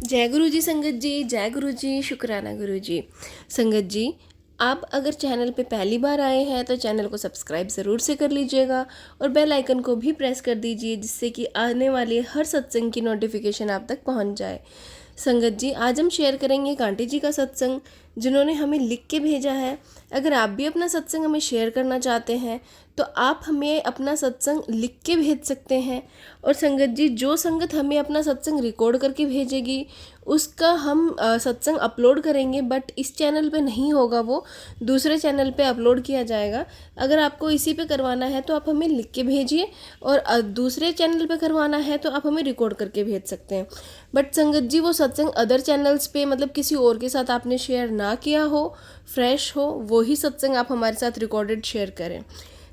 जय गुरु जी संगत जी, जय गुरु जी, शुक्राना गुरु जी। संगत जी, आप अगर चैनल पे पहली बार आए हैं तो चैनल को सब्सक्राइब ज़रूर से कर लीजिएगा और बेल आइकन को भी प्रेस कर दीजिए, जिससे कि आने वाले हर सत्संग की नोटिफिकेशन आप तक पहुंच जाए। संगत जी, आज हम शेयर करेंगे एक आंटी जी का सत्संग, जिन्होंने हमें लिख के भेजा है। अगर आप भी अपना सत्संग हमें शेयर करना चाहते हैं तो आप हमें अपना सत्संग लिख के भेज सकते हैं। और संगत जी, जो संगत हमें अपना सत्संग रिकॉर्ड करके भेजेगी उसका हम सत्संग अपलोड करेंगे, बट इस चैनल पे नहीं होगा, वो दूसरे चैनल पे अपलोड किया जाएगा। अगर आपको इसी पे करवाना है तो आप हमें लिख के भेजिए, और दूसरे चैनल पे करवाना है तो आप हमें रिकॉर्ड करके भेज सकते हैं। बट संगत जी, वो सत्संग अदर चैनल्स पे मतलब किसी और के साथ आपने शेयर ना किया हो, फ्रेश हो, वो ही सत्संग आप हमारे साथ रिकॉर्डेड शेयर करें।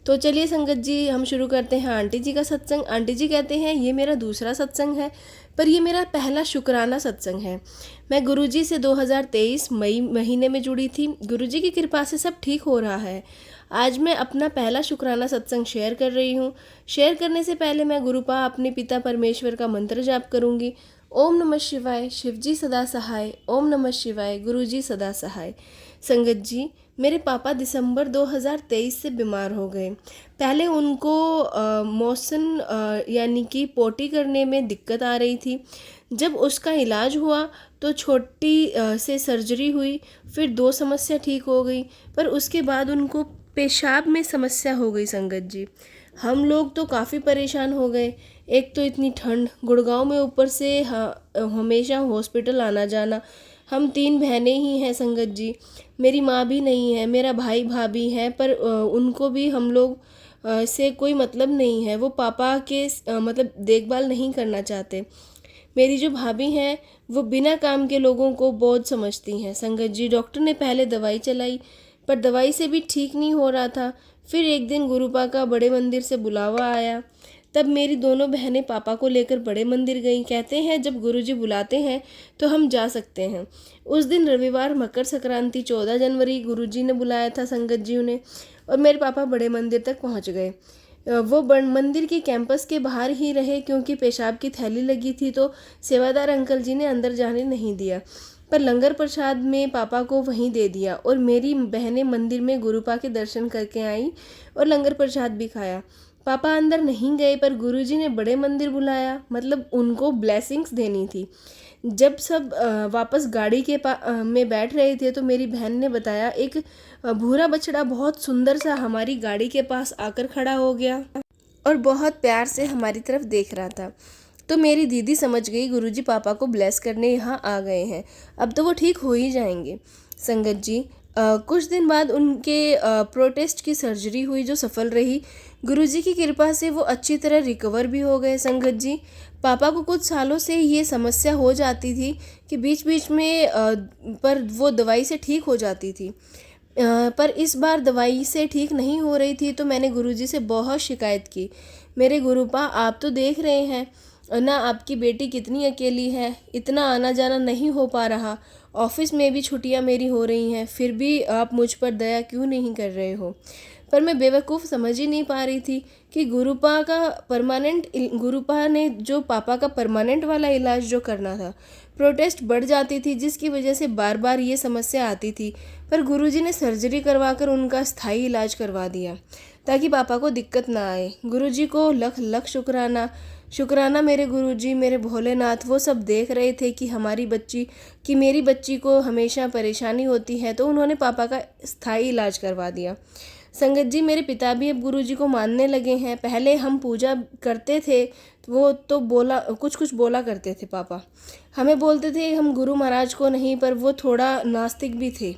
तो चलिए संगत जी, हम शुरू करते हैं आंटी जी का सत्संग। आंटी जी कहते हैं, ये मेरा दूसरा सत्संग है, पर ये मेरा पहला शुक्राना सत्संग है। मैं गुरुजी से 2023 मई महीने में जुड़ी थी। गुरुजी की कृपा से सब ठीक हो रहा है। आज मैं अपना पहला शुक्राना सत्संग शेयर कर रही हूँ। शेयर करने से पहले मैं गुरुपा अपने पिता परमेश्वर का मंत्र जाप करूँगी। ओम नमः शिवाय, शिवजी सदा सहाय। ओम नमः शिवाय, गुरुजी सदा सहाय। संगत जी, मेरे पापा दिसंबर 2023 से बीमार हो गए। पहले उनको मोशन यानी कि पोटी करने में दिक्कत आ रही थी। जब उसका इलाज हुआ तो छोटी से सर्जरी हुई, फिर 2 समस्या ठीक हो गई, पर उसके बाद उनको पेशाब में समस्या हो गई। संगत जी, हम लोग तो काफ़ी परेशान हो गए। एक तो इतनी ठंड, गुड़गांव में ऊपर से हमेशा हॉस्पिटल आना जाना। हम 3 बहनें ही हैं संगत जी, मेरी माँ भी नहीं है, मेरा भाई भाभी है, पर उनको भी हम लोग से कोई मतलब नहीं है। वो पापा के मतलब देखभाल नहीं करना चाहते। मेरी जो भाभी हैं वो बिना काम के लोगों को बहुत समझती हैं। संगत जी, डॉक्टर ने पहले दवाई चलाई, पर दवाई से भी ठीक नहीं हो रहा था। फिर एक दिन गुरुपा का बड़े मंदिर से बुलावा आया, तब मेरी दोनों बहनें पापा को लेकर बड़े मंदिर गईं। कहते हैं जब गुरुजी बुलाते हैं तो हम जा सकते हैं। उस दिन रविवार मकर संक्रांति 14 जनवरी गुरुजी ने बुलाया था संगत जी उन्हें, और मेरे पापा बड़े मंदिर तक पहुंच गए। वो मंदिर के कैंपस के बाहर ही रहे, क्योंकि पेशाब की थैली लगी थी तो सेवादार अंकल जी ने अंदर जाने नहीं दिया, पर लंगर प्रसाद में पापा को वहीं दे दिया। और मेरी बहनें मंदिर में गुरुपा के दर्शन करके आई और लंगर प्रसाद भी खाया। पापा अंदर नहीं गए, पर गुरुजी ने बड़े मंदिर बुलाया, मतलब उनको ब्लेसिंग्स देनी थी। जब सब वापस गाड़ी के में बैठ रहे थे तो मेरी बहन ने बताया, एक भूरा बछड़ा बहुत सुंदर सा हमारी गाड़ी के पास आकर खड़ा हो गया और बहुत प्यार से हमारी तरफ देख रहा था। तो मेरी दीदी समझ गई गुरुजी पापा को ब्लेस करने यहाँ आ गए हैं, अब तो वो ठीक हो ही जाएंगे। संगत जी, कुछ दिन बाद उनके प्रोटेस्ट की सर्जरी हुई, जो सफल रही। गुरुजी की कृपा से वो अच्छी तरह रिकवर भी हो गए। संगत जी, पापा को कुछ सालों से ये समस्या हो जाती थी कि बीच बीच में पर वो दवाई से ठीक हो जाती थी, पर इस बार दवाई से ठीक नहीं हो रही थी। तो मैंने गुरुजी से बहुत शिकायत की, मेरे गुरुपा आप तो देख रहे हैं ना, आपकी बेटी कितनी अकेली है, इतना आना जाना नहीं हो पा रहा, ऑफिस में भी छुट्टियां मेरी हो रही हैं, फिर भी आप मुझ पर दया क्यों नहीं कर रहे हो। पर मैं बेवकूफ़ समझ ही नहीं पा रही थी कि गुरुपा ने जो पापा का परमानेंट वाला इलाज जो करना था, प्रोटेस्ट बढ़ जाती थी, जिसकी वजह से बार बार ये समस्या आती थी। पर गुरुजी ने सर्जरी करवाकर उनका स्थायी इलाज करवा दिया ताकि पापा को दिक्कत ना आए। गुरुजी को लख लख शुक्राना। शुक्राना मेरे गुरुजी, मेरे भोलेनाथ। वो सब देख रहे थे कि मेरी बच्ची को हमेशा परेशानी होती है, तो उन्होंने पापा का स्थायी इलाज करवा दिया। संगत जी, मेरे पिता भी अब गुरुजी को मानने लगे हैं। पहले हम पूजा करते थे, वो तो कुछ बोला करते थे पापा, हमें बोलते थे हम गुरु महाराज को नहीं, पर वो थोड़ा नास्तिक भी थे।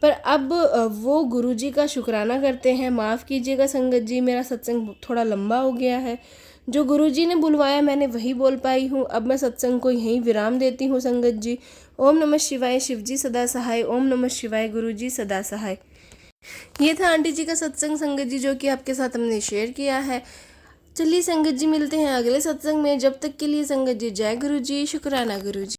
पर अब वो गुरुजी का शुक्राना करते हैं। माफ़ कीजिएगा संगत जी, मेरा सत्संग थोड़ा लंबा हो गया है। जो गुरुजी ने बुलवाया मैंने वही बोल पाई हूँ। अब मैं सत्संग को यहीं विराम देती हूँ संगत जी। ओम नमः शिवाय, शिवजी सदा सहाय। ओम नमः शिवाय, गुरुजी सदा सहाय। ये था आंटी जी का सत्संग संगत जी, जो कि आपके साथ हमने शेयर किया है। चलिए संगत जी, मिलते हैं अगले सत्संग में। जब तक के लिए संगत जी, जय गुरु जी, शुक्राना गुरु जी।